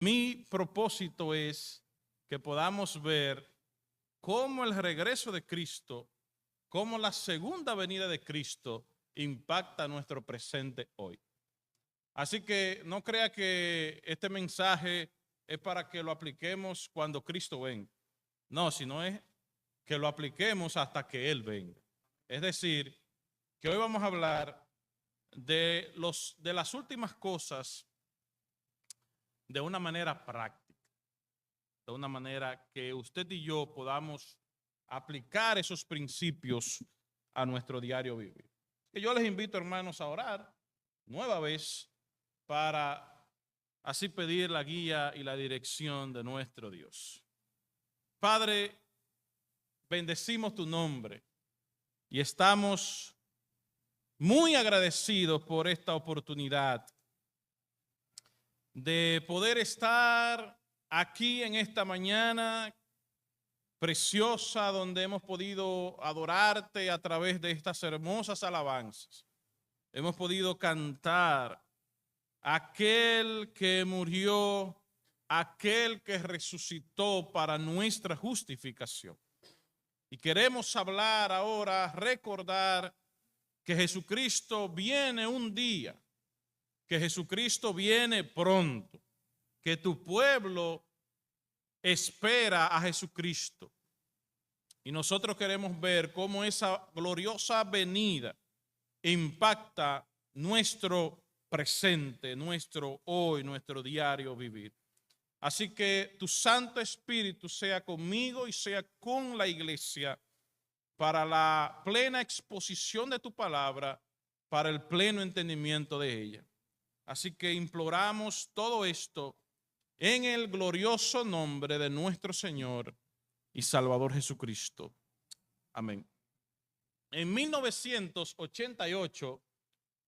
Mi propósito es que podamos ver cómo el regreso de Cristo, cómo la segunda venida de Cristo impacta nuestro presente hoy. Así que no crea que este mensaje es para que lo apliquemos cuando Cristo venga. No, sino es que lo apliquemos hasta que Él venga. Es decir, que hoy vamos a hablar de las últimas cosas de una manera práctica, de una manera que usted y yo podamos aplicar esos principios a nuestro diario vivir. Y yo les invito, hermanos, a orar nueva vez para así pedir la guía y la dirección de nuestro Dios. Padre, bendecimos tu nombre y estamos muy agradecidos por esta oportunidad de poder estar aquí en esta mañana preciosa donde hemos podido adorarte a través de estas hermosas alabanzas. Hemos podido cantar aquel que murió, aquel que resucitó para nuestra justificación. Y queremos hablar ahora, recordar que Jesucristo viene un día, que Jesucristo viene pronto, que tu pueblo espera a Jesucristo. Y nosotros queremos ver cómo esa gloriosa venida impacta nuestro presente, nuestro hoy, nuestro diario vivir. Así que tu Santo Espíritu sea conmigo y sea con la iglesia para la plena exposición de tu palabra, para el pleno entendimiento de ella. Así que imploramos todo esto en el glorioso nombre de nuestro Señor y Salvador Jesucristo. Amén. En 1988,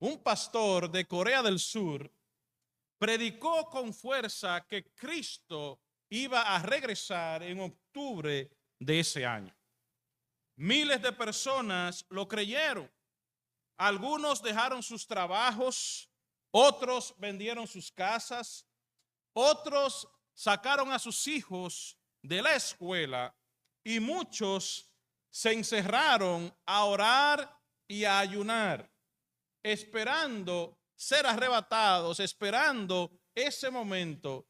un pastor de Corea del Sur predicó con fuerza que Cristo iba a regresar en octubre de ese año. Miles de personas lo creyeron. Algunos dejaron sus trabajos, otros vendieron sus casas, otros sacaron a sus hijos de la escuela y muchos se encerraron a orar y a ayunar, esperando ser arrebatados, esperando ese momento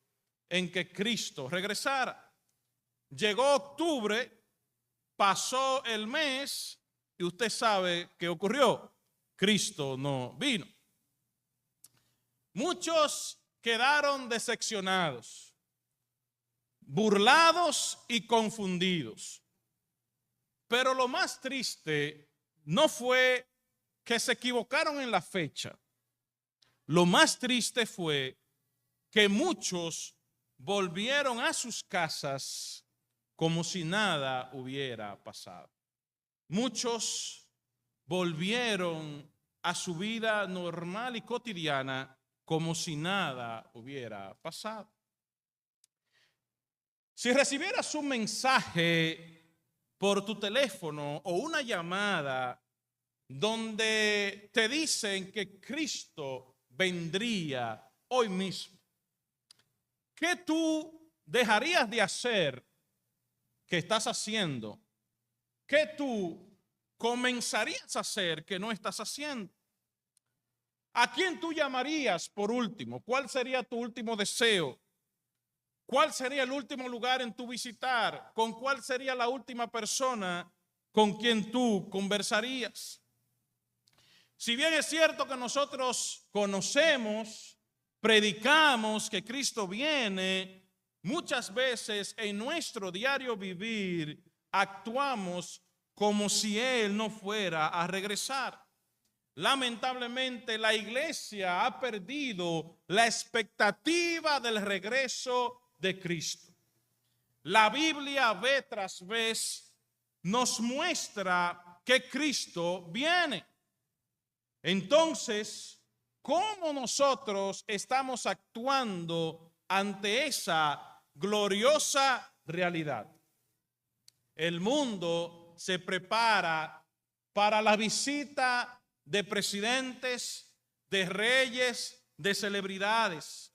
en que Cristo regresara. Llegó octubre, pasó el mes y usted sabe qué ocurrió. Cristo no vino. Muchos quedaron decepcionados, burlados y confundidos. Pero lo más triste no fue que se equivocaron en la fecha. Lo más triste fue que muchos volvieron a sus casas como si nada hubiera pasado. Muchos volvieron a su vida normal y cotidiana como si nada hubiera pasado. Si recibieras un mensaje por tu teléfono o una llamada donde te dicen que Cristo vendría hoy mismo, ¿qué tú dejarías de hacer que estás haciendo? ¿Qué tú comenzarías a hacer que no estás haciendo? ¿A quién tú llamarías por último? ¿Cuál sería tu último deseo? ¿Cuál sería el último lugar en tu visitar? ¿Con cuál sería la última persona con quien tú conversarías? Si bien es cierto que nosotros conocemos, predicamos que Cristo viene, muchas veces en nuestro diario vivir actuamos como si Él no fuera a regresar. Lamentablemente la iglesia ha perdido la expectativa del regreso de Cristo. La Biblia vez tras vez nos muestra que Cristo viene. Entonces, ¿cómo nosotros estamos actuando ante esa gloriosa realidad? El mundo se prepara para la visita de presidentes, de reyes, de celebridades.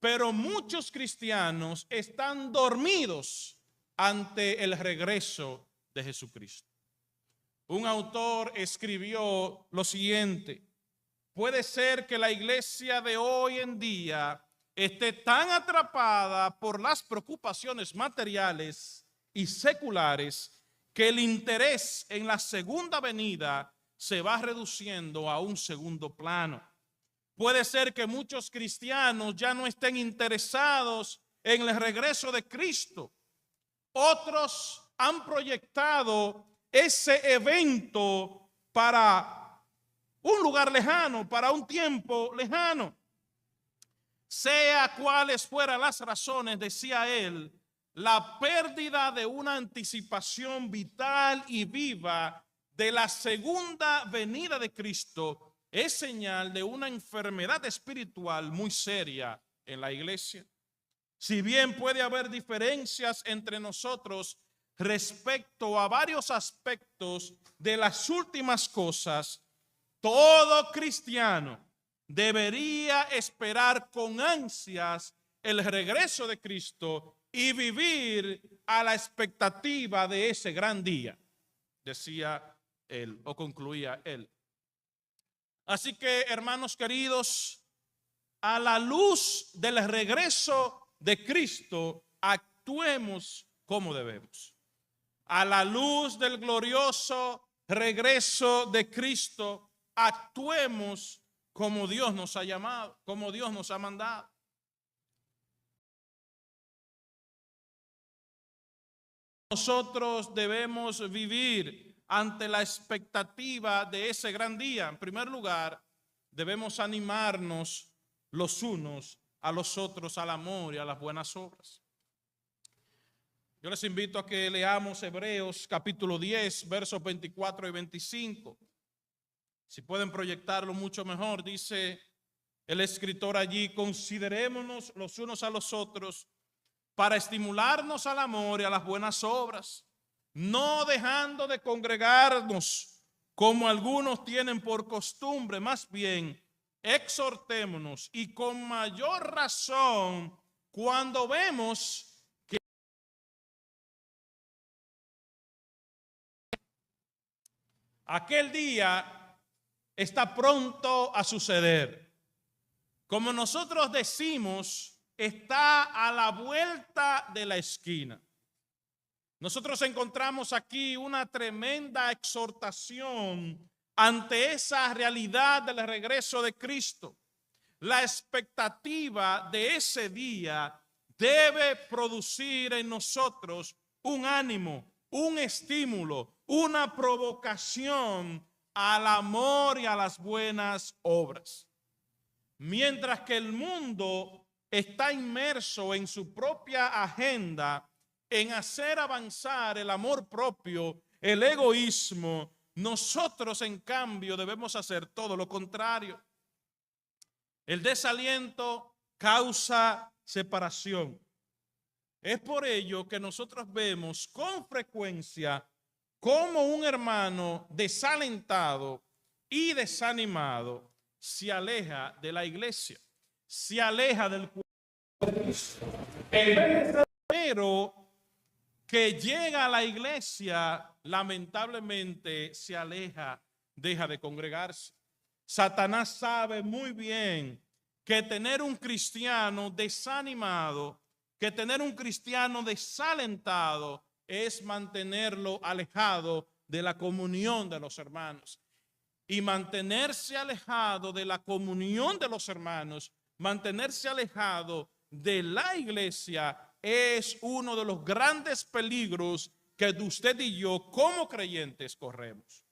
pero muchos cristianos están dormidos ante el regreso de Jesucristo. Un autor escribió lo siguiente: puede ser que la iglesia de hoy en día esté tan atrapada por las preocupaciones materiales y seculares que el interés en la segunda venida se va reduciendo a un segundo plano. Puede ser que muchos cristianos ya no estén interesados en el regreso de Cristo. Otros han proyectado ese evento para un lugar lejano, para un tiempo lejano. Sea cuales fueran las razones, decía él, la pérdida de una anticipación vital y viva de la segunda venida de Cristo es señal de una enfermedad espiritual muy seria en la iglesia. Si bien puede haber diferencias entre nosotros respecto a varios aspectos de las últimas cosas, todo cristiano debería esperar con ansias el regreso de Cristo y vivir a la expectativa de ese gran día, decía él o concluía él. Así que, hermanos queridos, a la luz del regreso de Cristo, actuemos como debemos. A la luz del glorioso regreso de Cristo, actuemos como Dios nos ha llamado, como Dios nos ha mandado. Nosotros debemos vivir ante la expectativa de ese gran día. En primer lugar, debemos animarnos los unos a los otros al amor y a las buenas obras. Yo les invito a que leamos Hebreos capítulo 10, versos 24 y 25. Si pueden proyectarlo mucho mejor, dice el escritor allí: considerémonos los unos a los otros para estimularnos al amor y a las buenas obras, no dejando de congregarnos como algunos tienen por costumbre, más bien exhortémonos, y con mayor razón cuando vemos que aquel día está pronto a suceder. Como nosotros decimos, está a la vuelta de la esquina. Nosotros encontramos aquí una tremenda exhortación ante esa realidad del regreso de Cristo. La expectativa de ese día debe producir en nosotros un ánimo, un estímulo, una provocación al amor y a las buenas obras. Mientras que el mundo está inmerso en su propia agenda, en hacer avanzar el amor propio, el egoísmo, nosotros en cambio debemos hacer todo lo contrario. El desaliento causa separación. Es por ello que nosotros vemos con frecuencia cómo un hermano desalentado y desanimado se aleja de la iglesia, se aleja del cuerpo de Cristo. El verdadero que llega a la iglesia, lamentablemente se aleja, deja de congregarse. Satanás sabe muy bien que tener un cristiano desanimado, que tener un cristiano desalentado es mantenerlo alejado de la comunión de los hermanos. Y mantenerse alejado de la comunión de los hermanos, mantenerse alejado de la iglesia, es uno de los grandes peligros que usted y yo como creyentes corremos.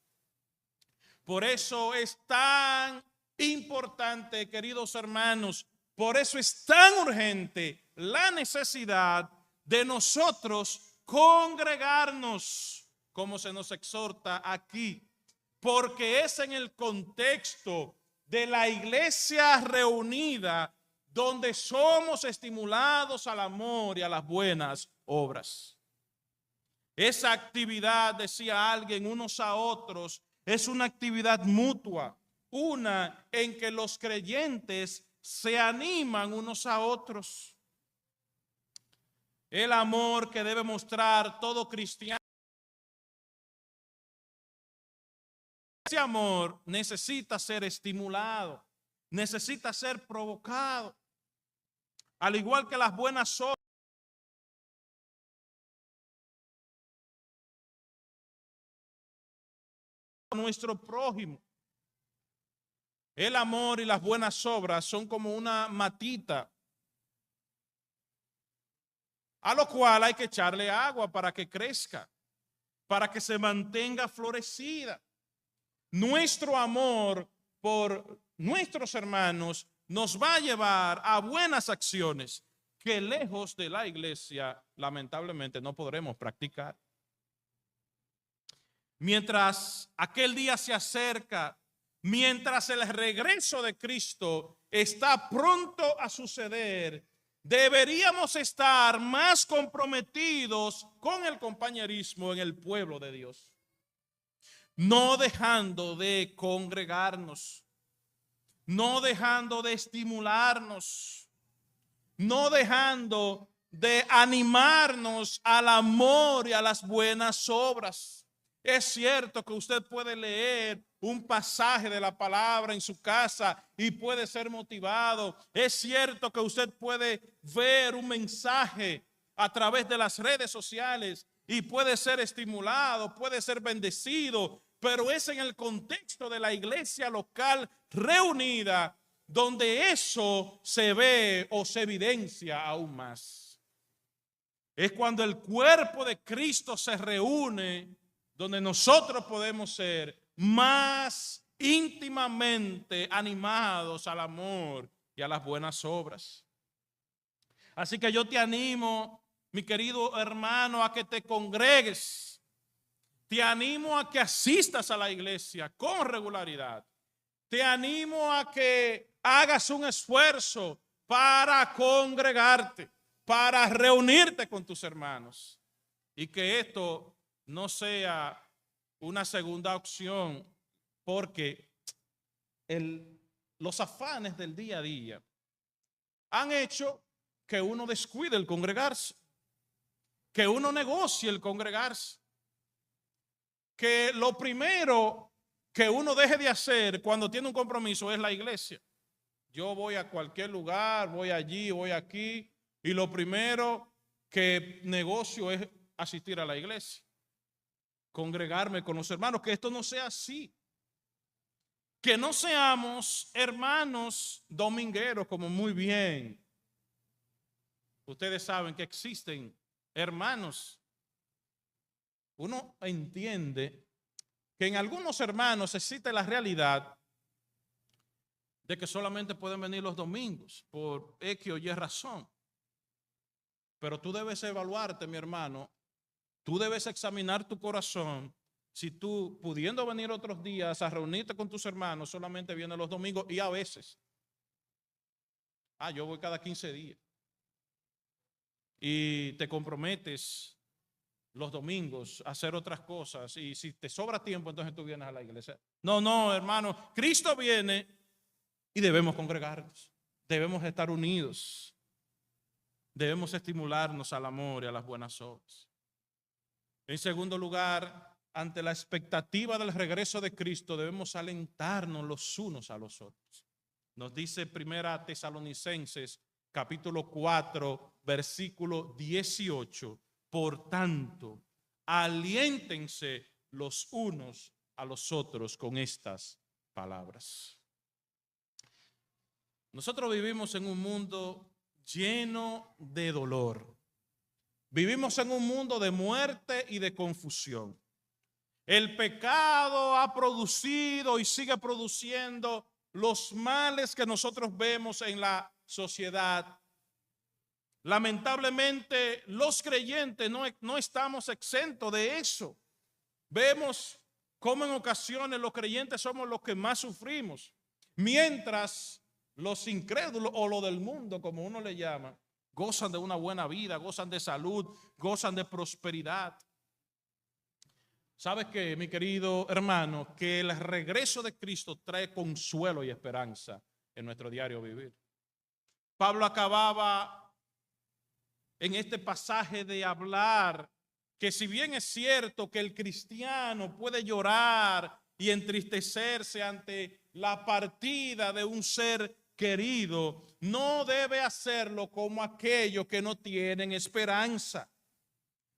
Por eso es tan importante, queridos hermanos, por eso es tan urgente la necesidad de nosotros congregarnos, como se nos exhorta aquí, porque es en el contexto de la iglesia reunida donde somos estimulados al amor y a las buenas obras. Esa actividad, decía alguien, unos a otros, es una actividad mutua, una en que los creyentes se animan unos a otros. El amor que debe mostrar todo cristiano. Ese amor necesita ser estimulado, necesita ser provocado. Al igual que las buenas obras, nuestro prójimo. El amor y las buenas obras son como una matita a lo cual hay que echarle agua para que crezca, para que se mantenga florecida. Nuestro amor por nuestros hermanos nos va a llevar a buenas acciones que lejos de la iglesia lamentablemente no podremos practicar. Mientras aquel día se acerca, mientras el regreso de Cristo está pronto a suceder, deberíamos estar más comprometidos con el compañerismo en el pueblo de Dios, no dejando de congregarnos, no dejando de estimularnos, no dejando de animarnos al amor y a las buenas obras. Es cierto que usted puede leer un pasaje de la palabra en su casa y puede ser motivado. Es cierto que usted puede ver un mensaje a través de las redes sociales y puede ser estimulado, puede ser bendecido, pero es en el contexto de la iglesia local reunida donde eso se ve o se evidencia aún más. Es cuando el cuerpo de Cristo se reúne donde nosotros podemos ser más íntimamente animados al amor y a las buenas obras. Así que yo te animo, mi querido hermano, a que te congregues. Te animo a que asistas a la iglesia con regularidad. Te animo a que hagas un esfuerzo para congregarte, para reunirte con tus hermanos. Y que esto no sea una segunda opción, porque los afanes del día a día han hecho que uno descuide el congregarse, que uno negocie el congregarse, que lo primero que uno deje de hacer cuando tiene un compromiso es la iglesia. Yo voy a cualquier lugar, voy allí, voy aquí, y lo primero que negocio es asistir a la iglesia, congregarme con los hermanos. Que esto no sea así, que no seamos hermanos domingueros, como muy bien ustedes saben que existen hermanos. Uno entiende que en algunos hermanos existe la realidad de que solamente pueden venir los domingos por X o Y razón. Pero tú debes evaluarte, mi hermano. Tú debes examinar tu corazón. Si tú, pudiendo venir otros días a reunirte con tus hermanos, solamente vienes los domingos y a veces. Yo voy cada 15 días. Y te comprometes los domingos a hacer otras cosas. Y si te sobra tiempo, entonces tú vienes a la iglesia. No, hermano. Cristo viene y debemos congregarnos. Debemos estar unidos. Debemos estimularnos al amor y a las buenas obras. En segundo lugar, ante la expectativa del regreso de Cristo, debemos alentarnos los unos a los otros. Nos dice Primera Tesalonicenses, capítulo 4, versículo 18. Por tanto, aliéntense los unos a los otros con estas palabras. Nosotros vivimos en un mundo lleno de dolor. Vivimos en un mundo de muerte y de confusión. El pecado ha producido y sigue produciendo los males que nosotros vemos en la sociedad. Lamentablemente, los creyentes no estamos exentos de eso. Vemos cómo en ocasiones los creyentes somos los que más sufrimos, mientras los incrédulos o lo del mundo, como uno le llama, gozan de una buena vida, gozan de salud, gozan de prosperidad. ¿Sabes qué, mi querido hermano? Que el regreso de Cristo trae consuelo y esperanza en nuestro diario vivir. Pablo acababa en este pasaje de hablar que si bien es cierto que el cristiano puede llorar y entristecerse ante la partida de un ser querido, no debe hacerlo como aquellos que no tienen esperanza.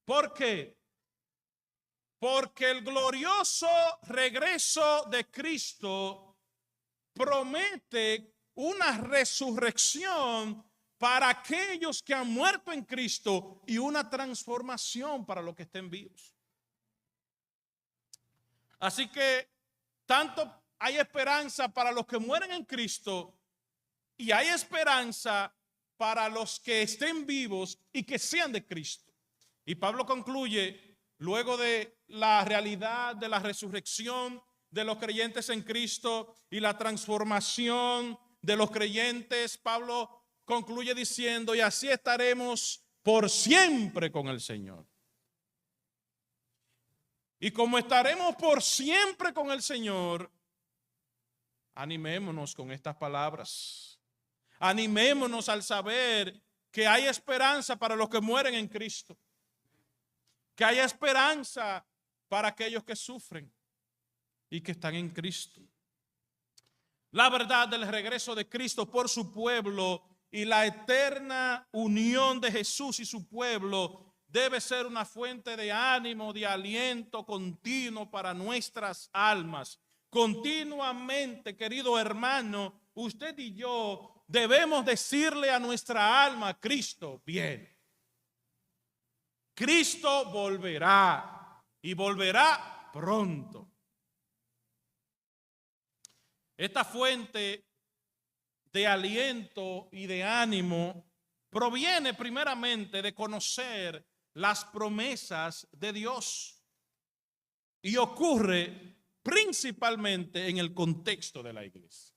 ¿Por qué? Porque el glorioso regreso de Cristo promete una resurrección para aquellos que han muerto en Cristo y una transformación para los que estén vivos. Así que tanto hay esperanza para los que mueren en Cristo y hay esperanza para los que estén vivos y que sean de Cristo. Y Pablo concluye, luego de la realidad de la resurrección de los creyentes en Cristo y la transformación de los creyentes, Pablo concluye diciendo, y así estaremos por siempre con el Señor. Y como estaremos por siempre con el Señor, animémonos con estas palabras. Animémonos al saber que hay esperanza para los que mueren en Cristo. Que hay esperanza para aquellos que sufren y que están en Cristo. La verdad del regreso de Cristo por su pueblo y la eterna unión de Jesús y su pueblo debe ser una fuente de ánimo, de aliento continuo para nuestras almas. Continuamente, querido hermano, usted y yo debemos decirle a nuestra alma, Cristo viene. Cristo volverá y volverá pronto. Esta fuente de aliento y de ánimo proviene primeramente de conocer las promesas de Dios y ocurre principalmente en el contexto de la iglesia.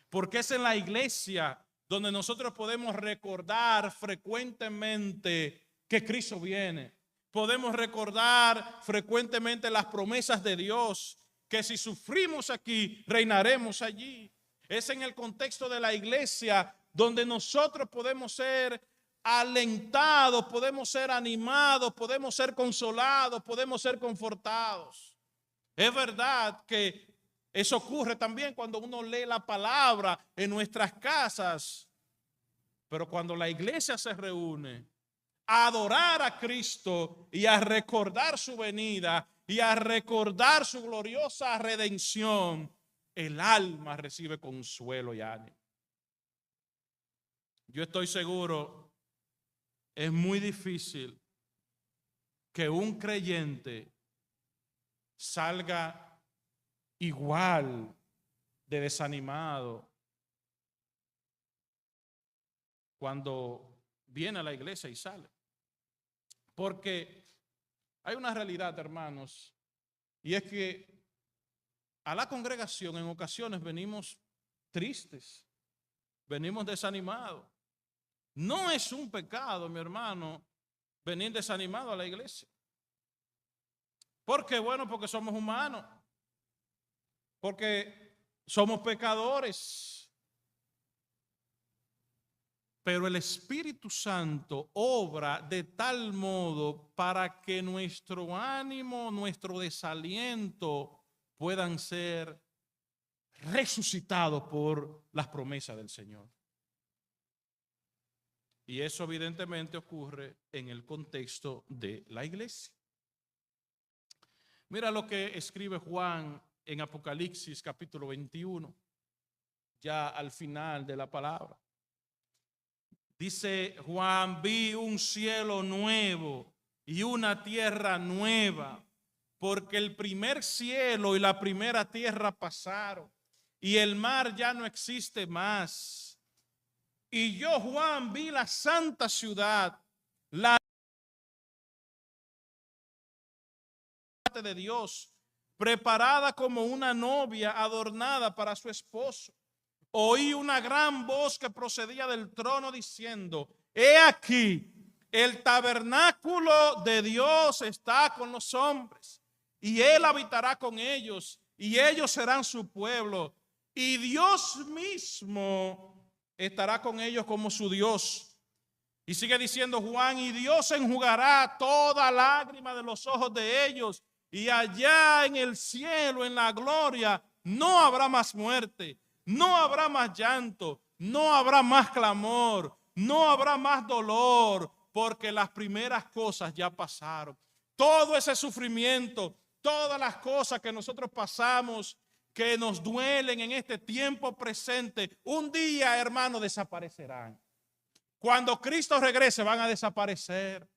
Porque es en la iglesia donde nosotros podemos recordar frecuentemente que Cristo viene. Podemos recordar frecuentemente las promesas de Dios, que si sufrimos aquí, reinaremos allí. Es en el contexto de la iglesia donde nosotros podemos ser alentados, podemos ser animados, podemos ser consolados, podemos ser confortados. Es verdad que eso ocurre también cuando uno lee la palabra en nuestras casas, pero cuando la iglesia se reúne a adorar a Cristo y a recordar su venida y a recordar su gloriosa redención, el alma recibe consuelo y ánimo. Yo estoy seguro, es muy difícil que un creyente salga igual de desanimado cuando viene a la iglesia y sale. Porque hay una realidad, hermanos, y es que a la congregación en ocasiones venimos tristes, venimos desanimados. No es un pecado, mi hermano, venir desanimado a la iglesia. ¿Por qué? Bueno, porque somos humanos, porque somos pecadores. Pero el Espíritu Santo obra de tal modo para que nuestro ánimo, nuestro desaliento puedan ser resucitados por las promesas del Señor. Y eso evidentemente ocurre en el contexto de la iglesia. Mira lo que escribe Juan en Apocalipsis capítulo 21, ya al final de la palabra. Dice Juan, vi un cielo nuevo y una tierra nueva, porque el primer cielo y la primera tierra pasaron, y el mar ya no existe más. Y yo, Juan, vi la santa ciudad, la de Dios, preparada como una novia adornada para su esposo. Oí una gran voz que procedía del trono diciendo, he aquí, el tabernáculo de Dios está con los hombres, y Él habitará con ellos, y ellos serán su pueblo, y Dios mismo estará con ellos como su Dios. Y sigue diciendo Juan, y Dios enjugará toda lágrima de los ojos de ellos, y allá en el cielo, en la gloria, no habrá más muerte, no habrá más llanto, no habrá más clamor, no habrá más dolor, porque las primeras cosas ya pasaron. Todo ese sufrimiento, todas las cosas que nosotros pasamos, que nos duelen en este tiempo presente, un día, hermano, desaparecerán. Cuando Cristo regrese van a desaparecer.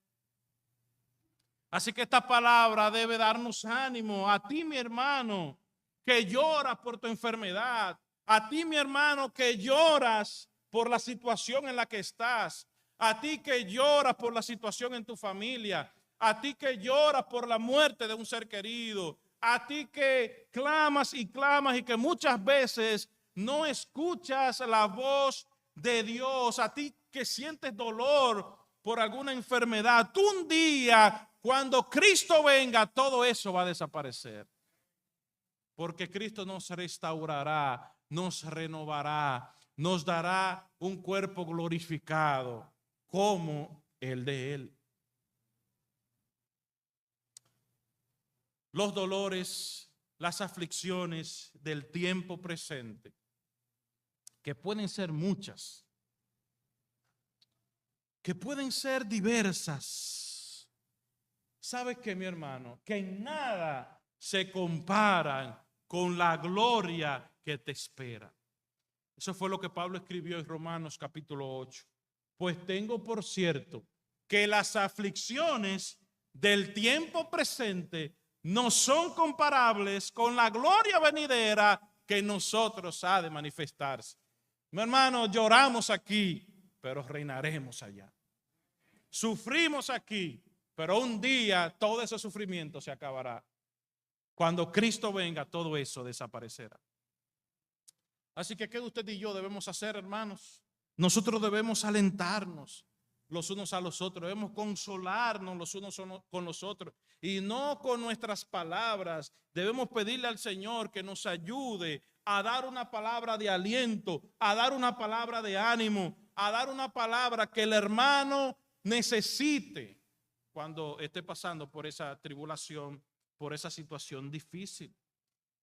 Así que esta palabra debe darnos ánimo. A ti, mi hermano, que lloras por tu enfermedad. A ti, mi hermano, que lloras por la situación en la que estás. A ti que lloras por la situación en tu familia. A ti que lloras por la muerte de un ser querido. A ti que clamas y que muchas veces no escuchas la voz de Dios. A ti que sientes dolor por alguna enfermedad. Un día, cuando Cristo venga, todo eso va a desaparecer. Porque Cristo nos restaurará, nos renovará, nos dará un cuerpo glorificado como el de Él. Los dolores, las aflicciones del tiempo presente, que pueden ser muchas, que pueden ser diversas. ¿Sabe qué, mi hermano? Que en nada se comparan con la gloria que te espera. Eso fue lo que Pablo escribió en Romanos capítulo 8. Pues tengo por cierto que las aflicciones del tiempo presente no son comparables con la gloria venidera que en nosotros ha de manifestarse. Mi hermano, lloramos aquí, pero reinaremos allá. Sufrimos aquí, pero un día todo ese sufrimiento se acabará. Cuando Cristo venga, todo eso desaparecerá. Así que, ¿qué usted y yo debemos hacer, hermanos? Nosotros debemos alentarnos los unos a los otros, debemos consolarnos los unos con los otros y no con nuestras palabras. Debemos pedirle al Señor que nos ayude a dar una palabra de aliento, a dar una palabra de ánimo, a dar una palabra que el hermano necesite cuando esté pasando por esa tribulación, por esa situación difícil.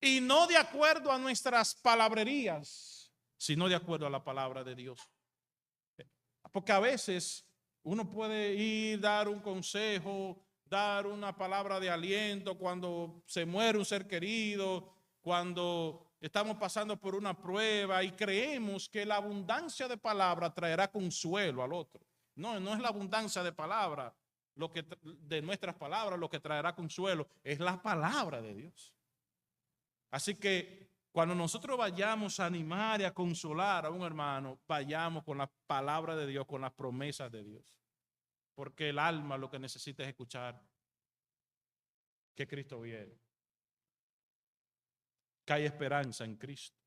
Y no de acuerdo a nuestras palabrerías, sino de acuerdo a la palabra de Dios. Porque a veces uno puede ir, dar un consejo, dar una palabra de aliento cuando se muere un ser querido, cuando estamos pasando por una prueba y creemos que la abundancia de palabra traerá consuelo al otro. No, no es la abundancia de palabra, de nuestras palabras lo que traerá consuelo, es la palabra de Dios. Así que cuando nosotros vayamos a animar y a consolar a un hermano, vayamos con la palabra de Dios, con las promesas de Dios. Porque el alma lo que necesita es escuchar que Cristo viene, que hay esperanza en Cristo.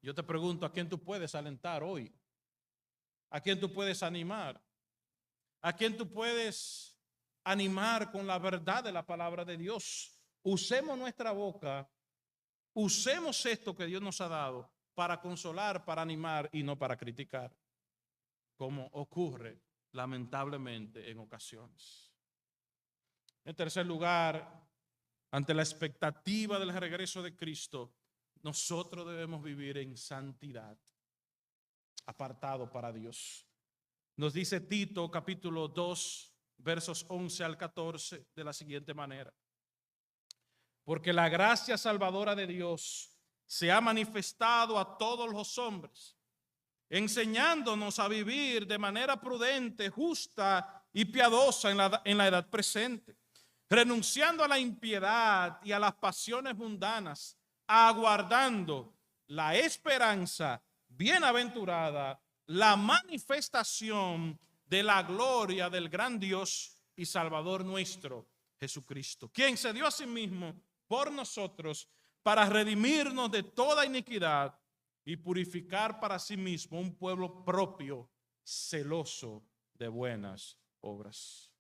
Yo te pregunto, ¿a quién tú puedes alentar hoy? ¿A quién tú puedes animar? ¿A quién tú puedes animar con la verdad de la palabra de Dios? Usemos nuestra boca, usemos esto que Dios nos ha dado para consolar, para animar y no para criticar, como ocurre lamentablemente en ocasiones. En tercer lugar, ante la expectativa del regreso de Cristo, nosotros debemos vivir en santidad, apartado para Dios. Nos dice Tito capítulo 2, versos 11 al 14 de la siguiente manera. Porque la gracia salvadora de Dios se ha manifestado a todos los hombres, enseñándonos a vivir de manera prudente, justa y piadosa en la edad presente, renunciando a la impiedad y a las pasiones mundanas, aguardando la esperanza bienaventurada, la manifestación de la gloria del gran Dios y Salvador nuestro, Jesucristo, quien se dio a sí mismo por nosotros para redimirnos de toda iniquidad y purificar para sí mismo un pueblo propio, celoso de buenas obras.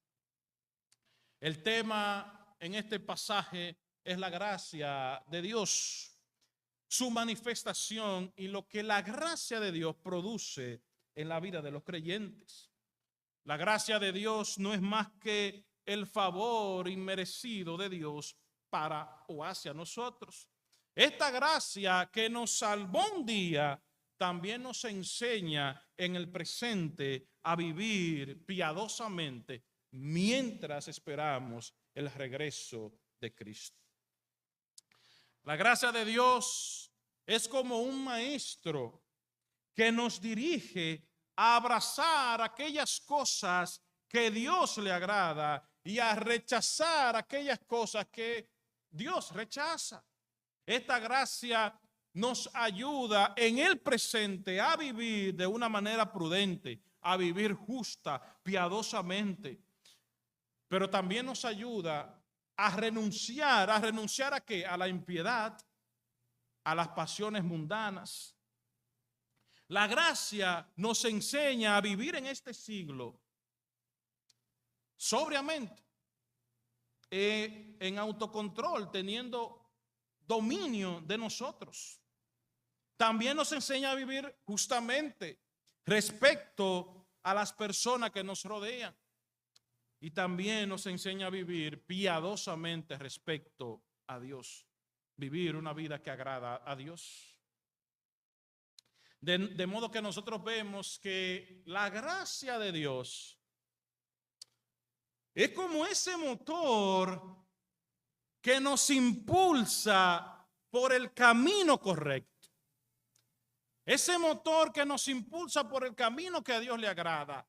El tema en este pasaje es la gracia de Dios. su manifestación y lo que la gracia de Dios produce en la vida de los creyentes. La gracia de Dios no es más que el favor inmerecido de Dios para o hacia nosotros. Esta gracia que nos salvó un día también nos enseña en el presente a vivir piadosamente mientras esperamos el regreso de Cristo. La gracia de Dios es como un maestro que nos dirige a abrazar aquellas cosas que Dios le agrada y a rechazar aquellas cosas que Dios rechaza. Esta gracia nos ayuda en el presente a vivir de una manera prudente, a vivir justa, piadosamente, pero también nos ayuda a renunciar ¿a qué? A la impiedad, a las pasiones mundanas. La gracia nos enseña a vivir en este siglo sobriamente, en autocontrol, teniendo dominio de nosotros. También nos enseña a vivir justamente respecto a las personas que nos rodean. Y también nos enseña a vivir piadosamente respecto a Dios. Vivir una vida que agrada a Dios. De modo que nosotros vemos que la gracia de Dios es como ese motor que nos impulsa por el camino correcto. Ese motor que nos impulsa por el camino que a Dios le agrada,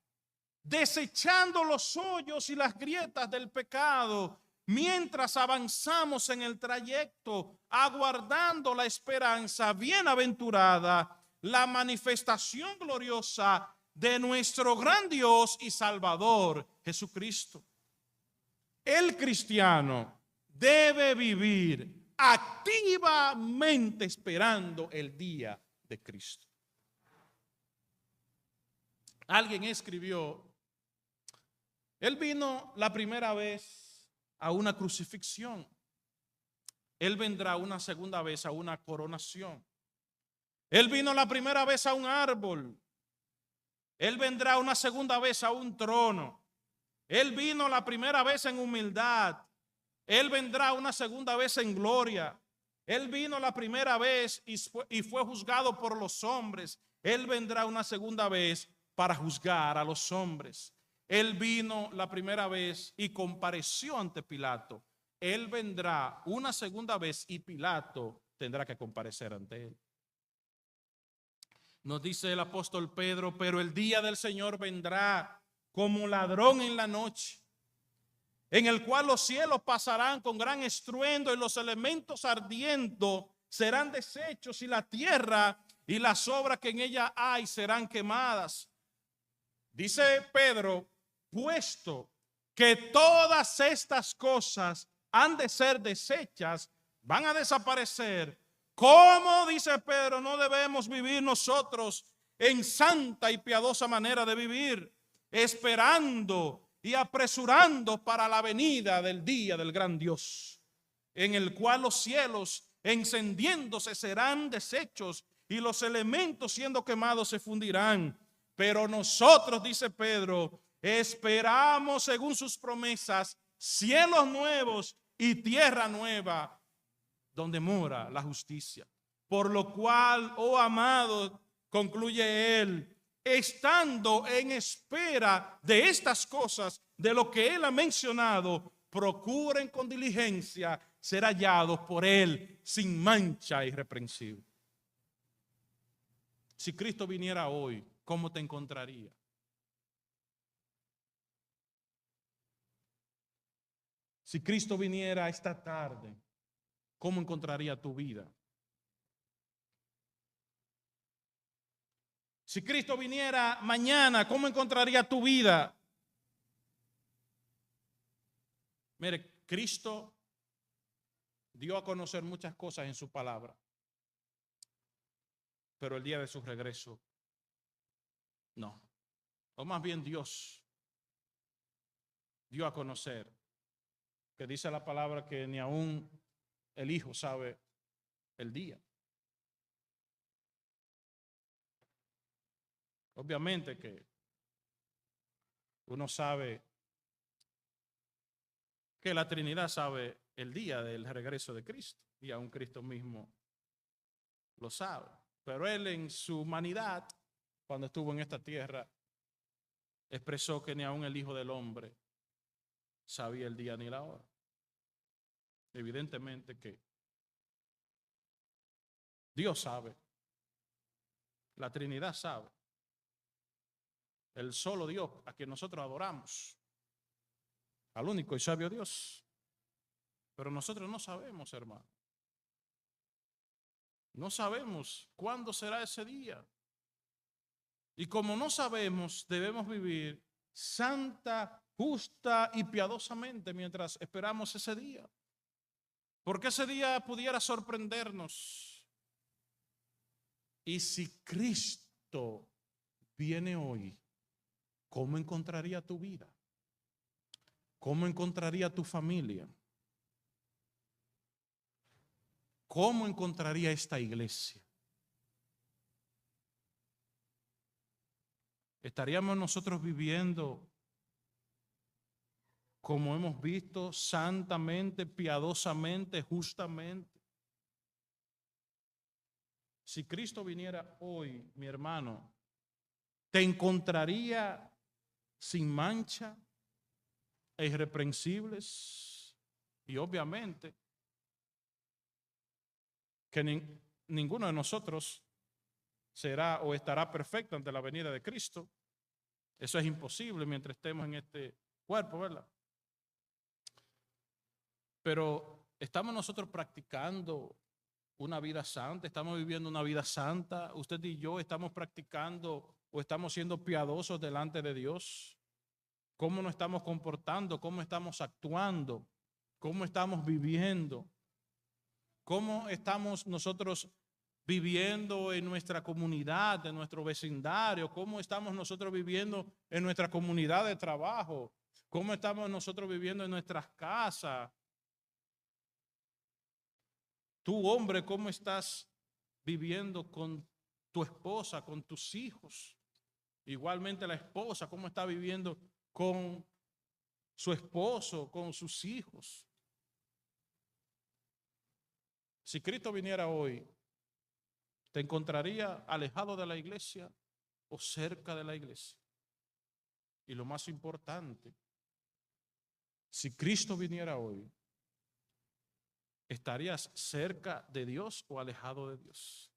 desechando los hoyos y las grietas del pecado, mientras avanzamos en el trayecto, aguardando la esperanza bienaventurada, la manifestación gloriosa de nuestro gran Dios y Salvador, Jesucristo. El cristiano debe vivir activamente esperando el día de Cristo. Alguien escribió: Él vino la primera vez a una crucifixión. Él vendrá una segunda vez a una coronación. Él vino la primera vez a un árbol. Él vendrá una segunda vez a un trono. Él vino la primera vez en humildad. Él vendrá una segunda vez en gloria. Él vino la primera vez y fue juzgado por los hombres. Él vendrá una segunda vez para juzgar a los hombres. Él vino la primera vez y compareció ante Pilato. Él vendrá una segunda vez y Pilato tendrá que comparecer ante él. Nos dice el apóstol Pedro: pero el día del Señor vendrá como ladrón en la noche, en el cual los cielos pasarán con gran estruendo y los elementos ardiendo serán deshechos y la tierra y las obras que en ella hay serán quemadas. Dice Pedro: puesto que todas estas cosas han de ser deshechas, van a desaparecer, ¿cómo, dice Pedro, no debemos vivir nosotros en santa y piadosa manera de vivir, esperando y apresurando para la venida del día del gran Dios, en el cual los cielos encendiéndose serán deshechos y los elementos siendo quemados se fundirán? Pero nosotros, dice Pedro, esperamos según sus promesas cielos nuevos y tierra nueva, donde mora la justicia. Por lo cual, oh amado, concluye él, estando en espera de estas cosas, de lo que él ha mencionado, procuren con diligencia ser hallados por él sin mancha e irreprensible. Si Cristo viniera hoy, ¿cómo te encontraría? Si Cristo viniera esta tarde, ¿cómo encontraría tu vida? Si Cristo viniera mañana, ¿cómo encontraría tu vida? Mire, Cristo dio a conocer muchas cosas en su palabra, pero el día de su regreso, no. O más bien Dios dio a conocer, que dice la palabra que ni aún el Hijo sabe el día. Obviamente que uno sabe que la Trinidad sabe el día del regreso de Cristo, y aún Cristo mismo lo sabe. Pero Él en su humanidad, cuando estuvo en esta tierra, expresó que ni aún el Hijo del Hombre sabía el día ni la hora. Evidentemente que Dios sabe, la Trinidad sabe, el solo Dios a quien nosotros adoramos, al único y sabio Dios. Pero nosotros no sabemos, hermano. No sabemos cuándo será ese día. Y como no sabemos, debemos vivir santa, justa y piadosamente mientras esperamos ese día. Porque ese día pudiera sorprendernos. Y si Cristo viene hoy, ¿cómo encontraría tu vida? ¿Cómo encontraría tu familia? ¿Cómo encontraría esta iglesia? ¿Estaríamos nosotros viviendo como hemos visto, santamente, piadosamente, justamente? Si Cristo viniera hoy, mi hermano, ¿te encontraría sin mancha e irreprensibles? Y obviamente que ninguno de nosotros será o estará perfecto ante la venida de Cristo. Eso es imposible mientras estemos en este cuerpo, ¿verdad? Pero estamos nosotros practicando una vida santa, estamos viviendo una vida santa. Usted y yo estamos practicando o estamos siendo piadosos delante de Dios. ¿Cómo nos estamos comportando? ¿Cómo estamos actuando? ¿Cómo estamos viviendo? ¿Cómo estamos nosotros viviendo en nuestra comunidad, en nuestro vecindario? ¿Cómo estamos nosotros viviendo en nuestra comunidad de trabajo? ¿Cómo estamos nosotros viviendo en nuestras casas? Tú, hombre, ¿cómo estás viviendo con tu esposa, con tus hijos? Igualmente la esposa, ¿cómo está viviendo con su esposo, con sus hijos? Si Cristo viniera hoy, ¿te encontraría alejado de la iglesia o cerca de la iglesia? Y lo más importante, si Cristo viniera hoy, ¿estarías cerca de Dios o alejado de Dios?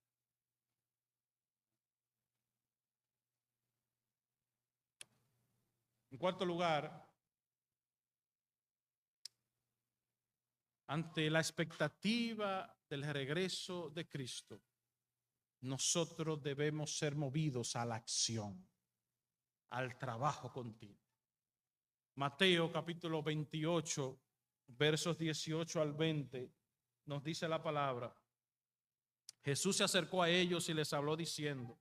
En cuarto lugar, ante la expectativa del regreso de Cristo, nosotros debemos ser movidos a la acción, al trabajo continuo. Mateo capítulo 28, versos 18 al 20, nos dice la palabra: Jesús se acercó a ellos y les habló diciendo: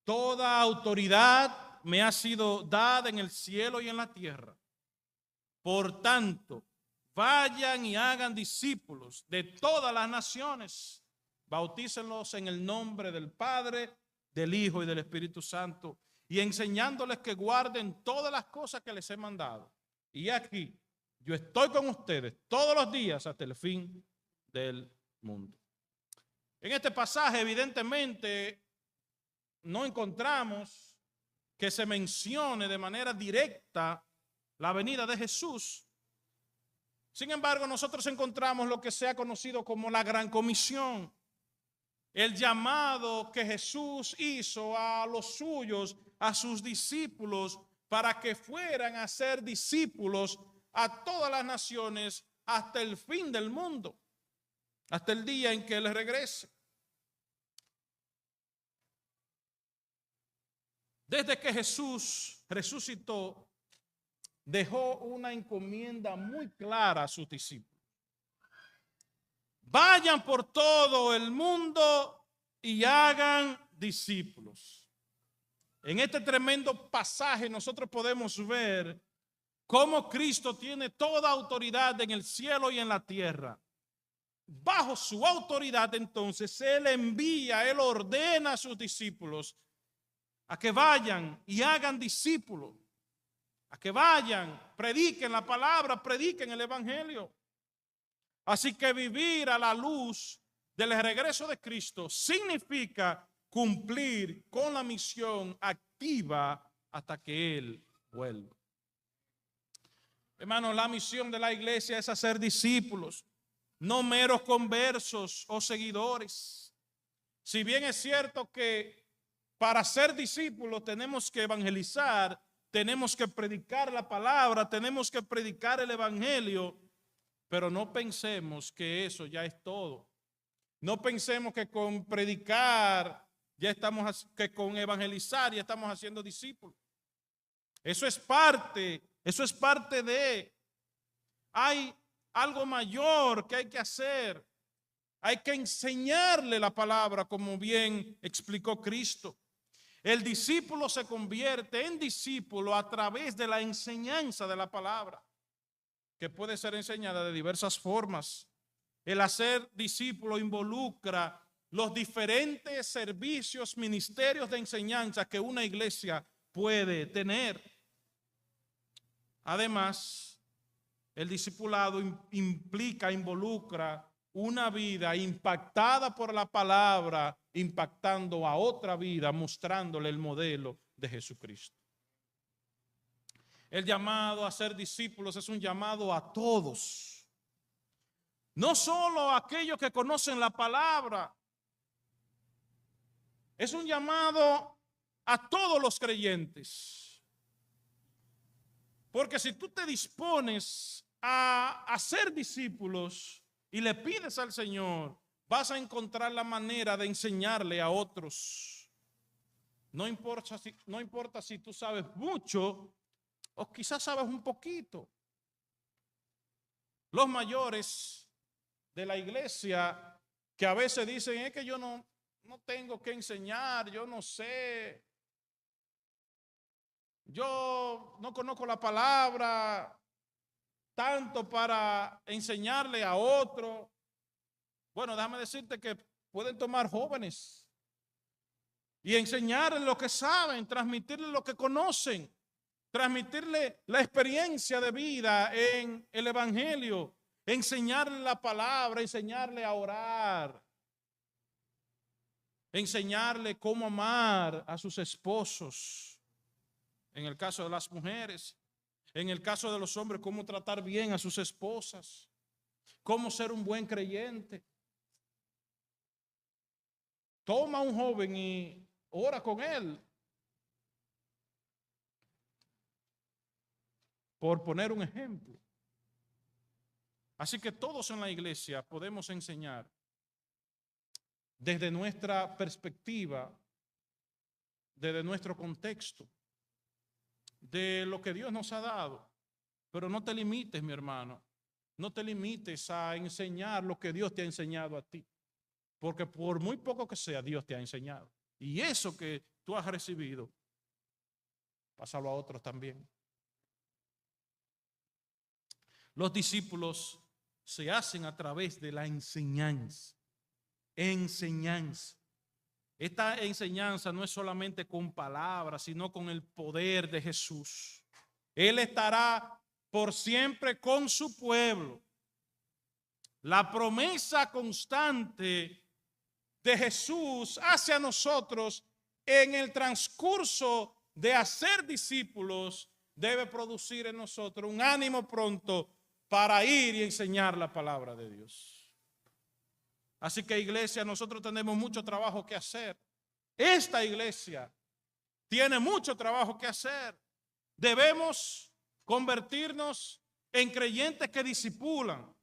toda autoridad me ha sido dada en el cielo y en la tierra. Por tanto, vayan y hagan discípulos de todas las naciones, bautícenlos en el nombre del Padre, del Hijo y del Espíritu Santo, y enseñándoles que guarden todas las cosas que les he mandado. Y aquí, yo estoy con ustedes todos los días hasta el fin del mundo. En este pasaje, evidentemente, no encontramos que se mencione de manera directa la venida de Jesús. Sin embargo, nosotros encontramos lo que se ha conocido como la Gran Comisión, el llamado que Jesús hizo a los suyos, a sus discípulos, para que fueran a ser discípulos a todas las naciones hasta el fin del mundo, hasta el día en que Él regrese. Desde que Jesús resucitó, dejó una encomienda muy clara a sus discípulos. Vayan por todo el mundo y hagan discípulos. En este tremendo pasaje nosotros podemos ver cómo Cristo tiene toda autoridad en el cielo y en la tierra. Bajo su autoridad, entonces, Él envía, Él ordena a sus discípulos a que vayan y hagan discípulos, a que vayan, prediquen la palabra, prediquen el evangelio. Así que vivir a la luz del regreso de Cristo significa cumplir con la misión activa hasta que Él vuelva. Hermanos, la misión de la iglesia es hacer discípulos, no meros conversos o seguidores. Si bien es cierto que para ser discípulos tenemos que evangelizar, tenemos que predicar la palabra, tenemos que predicar el evangelio, pero no pensemos que eso ya es todo. No pensemos que con predicar que con evangelizar ya estamos haciendo discípulos. Eso es parte de. Hay algo mayor que hay que hacer. Hay que enseñarle la palabra, como bien explicó Cristo. El discípulo se convierte en discípulo a través de la enseñanza de la palabra, que puede ser enseñada de diversas formas. El hacer discípulo involucra los diferentes servicios, ministerios de enseñanza que una iglesia puede tener. Además, el discipulado involucra una vida impactada por la palabra, impactando a otra vida, mostrándole el modelo de Jesucristo. El llamado a ser discípulos es un llamado a todos, no solo a aquellos que conocen la palabra, es un llamado a todos los creyentes. Porque si tú te dispones a ser discípulos y le pides al Señor, vas a encontrar la manera de enseñarle a otros. No importa si tú sabes mucho o quizás sabes un poquito. Los mayores de la iglesia que a veces dicen es que yo no tengo que enseñar, yo no sé, yo no conozco la palabra tanto para enseñarle a otro. Bueno, déjame decirte que pueden tomar jóvenes y enseñarles lo que saben, transmitirles lo que conocen, transmitirle la experiencia de vida en el evangelio, enseñarle la palabra, enseñarle a orar, enseñarle cómo amar a sus esposos, en el caso de las mujeres, en el caso de los hombres, cómo tratar bien a sus esposas, cómo ser un buen creyente. Toma a un joven y ora con él, por poner un ejemplo. Así que todos en la iglesia podemos enseñar desde nuestra perspectiva, desde nuestro contexto, de lo que Dios nos ha dado. Pero no te limites, mi hermano, no te limites a enseñar lo que Dios te ha enseñado a ti, porque por muy poco que sea, Dios te ha enseñado. Y eso que tú has recibido, pásalo a otros también. Los discípulos se hacen a través de la enseñanza. Enseñanza. Esta enseñanza no es solamente con palabras, sino con el poder de Jesús. Él estará por siempre con su pueblo. La promesa constante de Jesús hacia nosotros en el transcurso de hacer discípulos debe producir en nosotros un ánimo pronto para ir y enseñar la palabra de Dios. Así que, iglesia, nosotros tenemos mucho trabajo que hacer. Esta iglesia tiene mucho trabajo que hacer. Debemos convertirnos en creyentes que discipulan.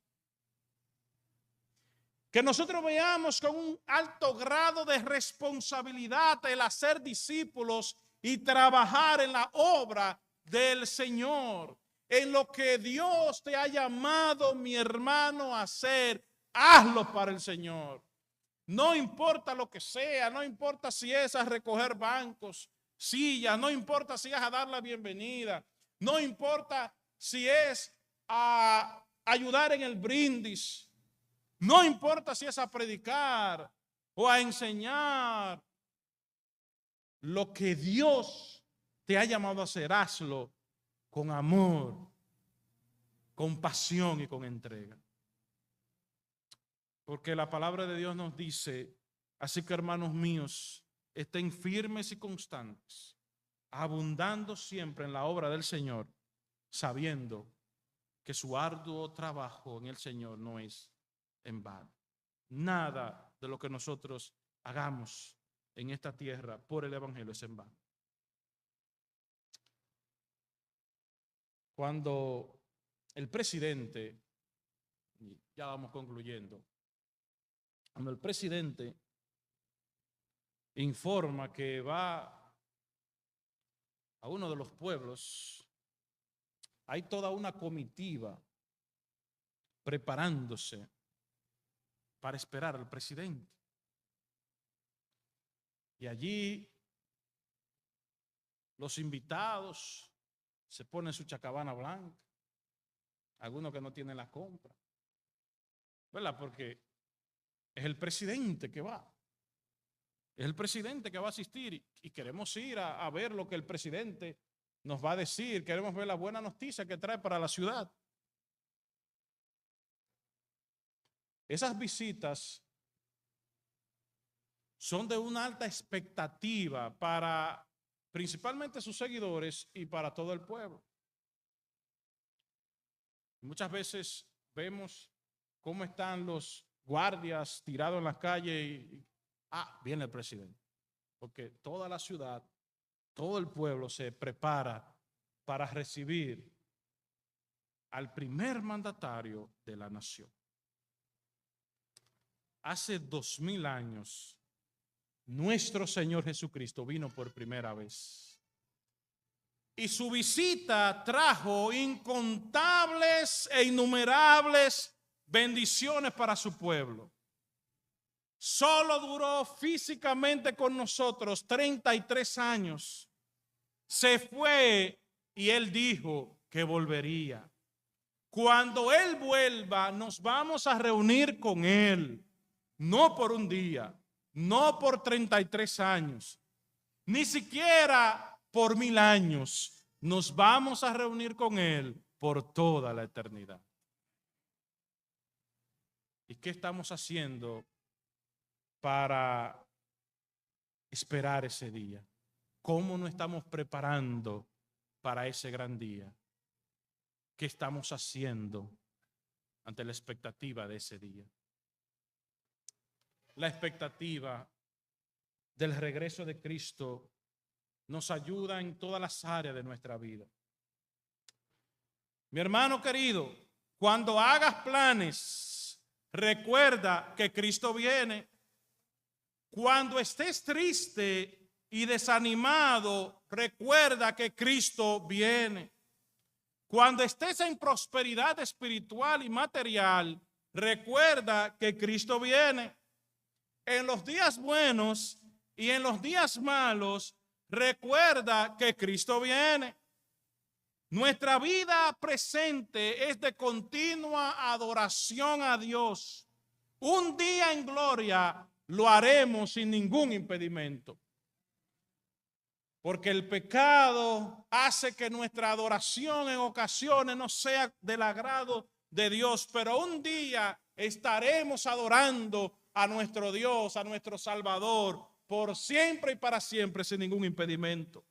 Que nosotros veamos con un alto grado de responsabilidad el hacer discípulos y trabajar en la obra del Señor. En lo que Dios te ha llamado, mi hermano, a hacer. Hazlo para el Señor. No importa lo que sea, no importa si es a recoger bancos, sillas, no importa si es a dar la bienvenida, no importa si es a ayudar en el brindis, no importa si es a predicar o a enseñar. lo que Dios te ha llamado a hacer, hazlo con amor, con pasión y con entrega. Porque la palabra de Dios nos dice, así que hermanos míos, estén firmes y constantes, abundando siempre en la obra del Señor, sabiendo que su arduo trabajo en el Señor no es en vano. Nada de lo que nosotros hagamos en esta tierra por el Evangelio es en vano. Cuando el presidente, ya vamos concluyendo, cuando el presidente informa que va a uno de los pueblos, hay toda una comitiva preparándose para esperar al presidente. Y allí los invitados se ponen su chacabana blanca, algunos que no tienen la compra, ¿verdad? Porque es el presidente que va. Es el presidente que va a asistir y queremos ir a ver lo que el presidente nos va a decir. Queremos ver la buena noticia que trae para la ciudad. Esas visitas son de una alta expectativa para principalmente sus seguidores y para todo el pueblo. Muchas veces vemos cómo están los guardias tirados en las calles y viene el presidente. Porque toda la ciudad, todo el pueblo se prepara para recibir al primer mandatario de la nación. Hace 2000 años, nuestro Señor Jesucristo vino por primera vez. Y su visita trajo incontables e innumerables bendiciones para su pueblo. Solo duró físicamente con nosotros 33 años. Se fue y él dijo que volvería. Cuando él vuelva, nos vamos a reunir con él. No por un día, no por 33 años, ni siquiera por 1000 años. Nos vamos a reunir con él por toda la eternidad. ¿Y qué estamos haciendo para esperar ese día? ¿Cómo nos estamos preparando para ese gran día? ¿Qué estamos haciendo ante la expectativa de ese día? La expectativa del regreso de Cristo nos ayuda en todas las áreas de nuestra vida. Mi hermano querido, cuando hagas planes, recuerda que Cristo viene. Cuando estés triste y desanimado, recuerda que Cristo viene. Cuando estés en prosperidad espiritual y material, recuerda que Cristo viene. En los días buenos y en los días malos, recuerda que Cristo viene. Nuestra vida presente es de continua adoración a Dios. Un día en gloria lo haremos sin ningún impedimento. Porque el pecado hace que nuestra adoración en ocasiones no sea del agrado de Dios, pero un día estaremos adorando a nuestro Dios, a nuestro Salvador, por siempre y para siempre, sin ningún impedimento.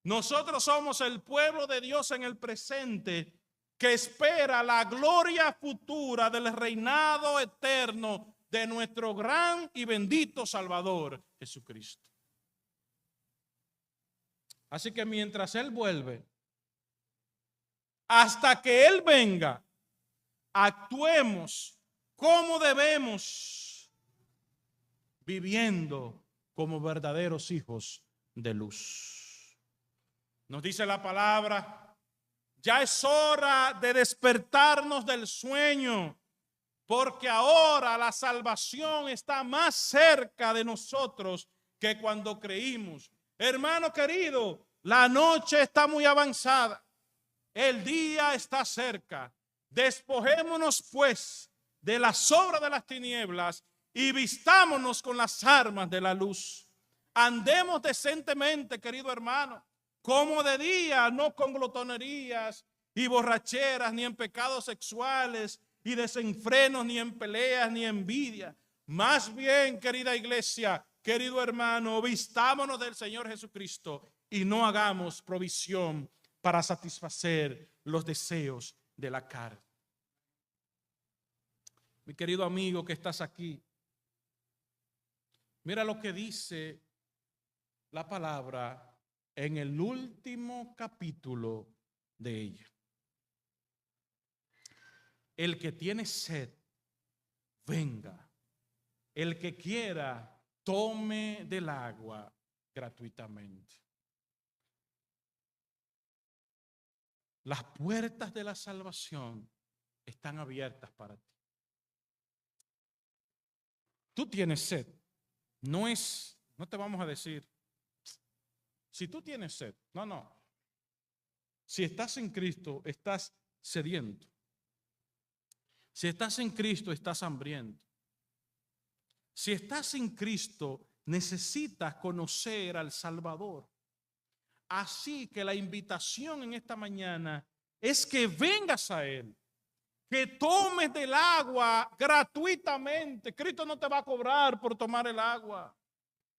Nosotros somos el pueblo de Dios en el presente que espera la gloria futura del reinado eterno de nuestro gran y bendito Salvador, Jesucristo. Así que mientras Él vuelve, hasta que Él venga, actuemos como debemos, viviendo como verdaderos hijos de luz. Nos dice la palabra, ya es hora de despertarnos del sueño, porque ahora la salvación está más cerca de nosotros que cuando creímos. Hermano querido, la noche está muy avanzada, el día está cerca. Despojémonos pues de las obras de las tinieblas y vistámonos con las armas de la luz. Andemos decentemente, querido hermano, como de día, no con glotonerías y borracheras, ni en pecados sexuales y desenfrenos, ni en peleas, ni envidia. Más bien, querida iglesia, querido hermano, vistámonos del Señor Jesucristo y no hagamos provisión para satisfacer los deseos de la carne. Mi querido amigo que estás aquí, mira lo que dice la palabra en el último capítulo de ella. El que tiene sed, venga. El que quiera, tome del agua gratuitamente. Las puertas de la salvación están abiertas para ti. Tú tienes sed. No te vamos a decir, si tú tienes sed. No. Si estás en Cristo, estás sediento. Si estás en Cristo, estás hambriento. Si estás en Cristo, necesitas conocer al Salvador. Así que la invitación en esta mañana es que vengas a Él, que tomes del agua gratuitamente. Cristo no te va a cobrar por tomar el agua.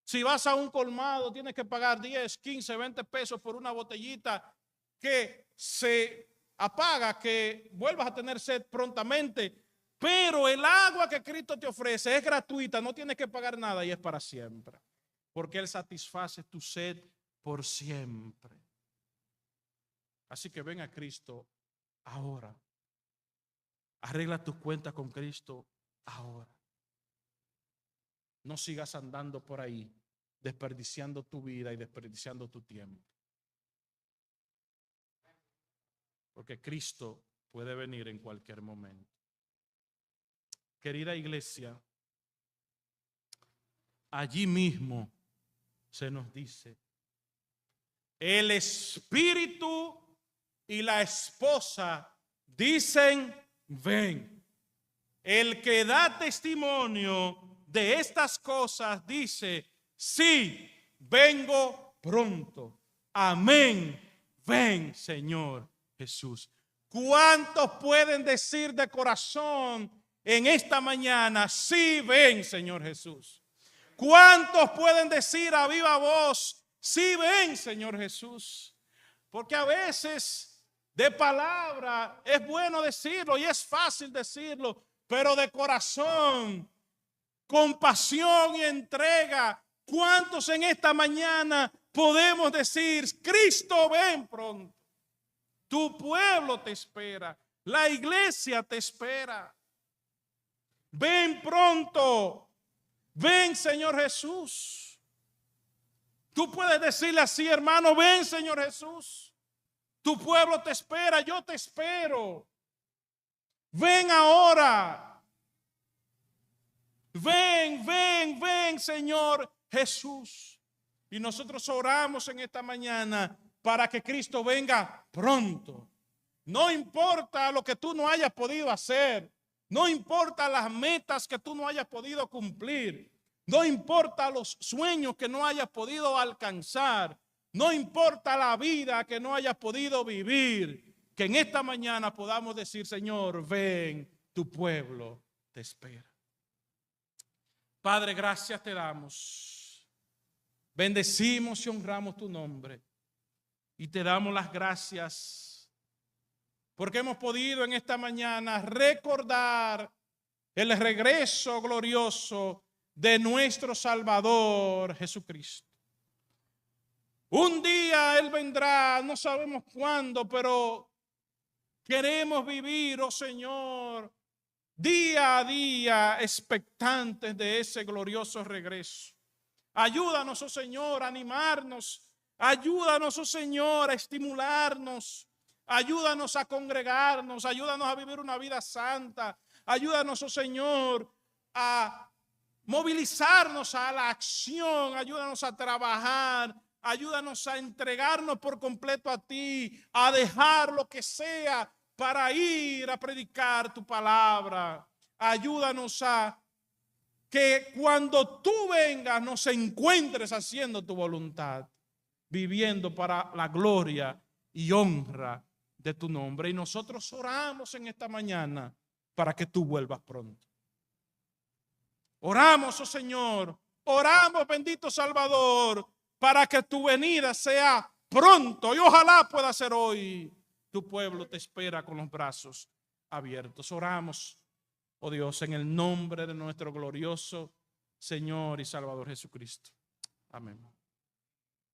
Si vas a un colmado, tienes que pagar 10, 15, 20 pesos por una botellita que se apaga, que vuelvas a tener sed prontamente. Pero el agua que Cristo te ofrece es gratuita, no tienes que pagar nada y es para siempre. Porque Él satisface tu sed por siempre. Así que ven a Cristo ahora. Arregla tus cuentas con Cristo ahora. No sigas andando por ahí desperdiciando tu vida y desperdiciando tu tiempo. Porque Cristo puede venir en cualquier momento. Querida iglesia, allí mismo se nos dice, el espíritu y la esposa dicen, ven. El que da testimonio de estas cosas dice, sí, vengo pronto. Amén. Ven, Señor Jesús. ¿Cuántos pueden decir de corazón en esta mañana, sí, ven, Señor Jesús? ¿Cuántos pueden decir a viva voz, sí, ven, Señor Jesús? Porque a veces de palabra es bueno decirlo y es fácil decirlo, pero de corazón, con pasión y entrega, ¿cuántos en esta mañana podemos decir, Cristo, ven pronto? Tu pueblo te espera, la iglesia te espera. Ven pronto, ven, Señor Jesús. Tú puedes decirle así, hermano, ven, Señor Jesús. Tu pueblo te espera, yo te espero. Ven ahora. Ven, ven, ven, Señor Jesús. Y nosotros oramos en esta mañana para que Cristo venga pronto. No importa lo que tú no hayas podido hacer. No importa las metas que tú no hayas podido cumplir. No importa los sueños que no hayas podido alcanzar. No importa la vida que no hayas podido vivir. Que en esta mañana podamos decir, Señor, ven, tu pueblo te espera. Padre, gracias te damos. Bendecimos y honramos tu nombre. Y te damos las gracias porque hemos podido en esta mañana recordar el regreso glorioso de nuestro Salvador Jesucristo. Un día Él vendrá, no sabemos cuándo, pero queremos vivir, oh Señor, día a día expectantes de ese glorioso regreso. Ayúdanos, oh Señor, a animarnos. Ayúdanos, oh Señor, a estimularnos. Ayúdanos a congregarnos. Ayúdanos a vivir una vida santa. Ayúdanos, oh Señor, a movilizarnos a la acción. Ayúdanos a trabajar. Ayúdanos a entregarnos por completo a ti. A dejar lo que sea para ir a predicar tu palabra. Ayúdanos a que cuando tú vengas nos encuentres haciendo tu voluntad, viviendo para la gloria y honra de tu nombre. Y nosotros oramos en esta mañana para que tú vuelvas pronto. Oramos, oh Señor, oramos, bendito Salvador, para que tu venida sea pronto y ojalá pueda ser hoy. Tu pueblo te espera con los brazos abiertos. Oramos, oh Dios, en el nombre de nuestro glorioso Señor y Salvador Jesucristo. Amén.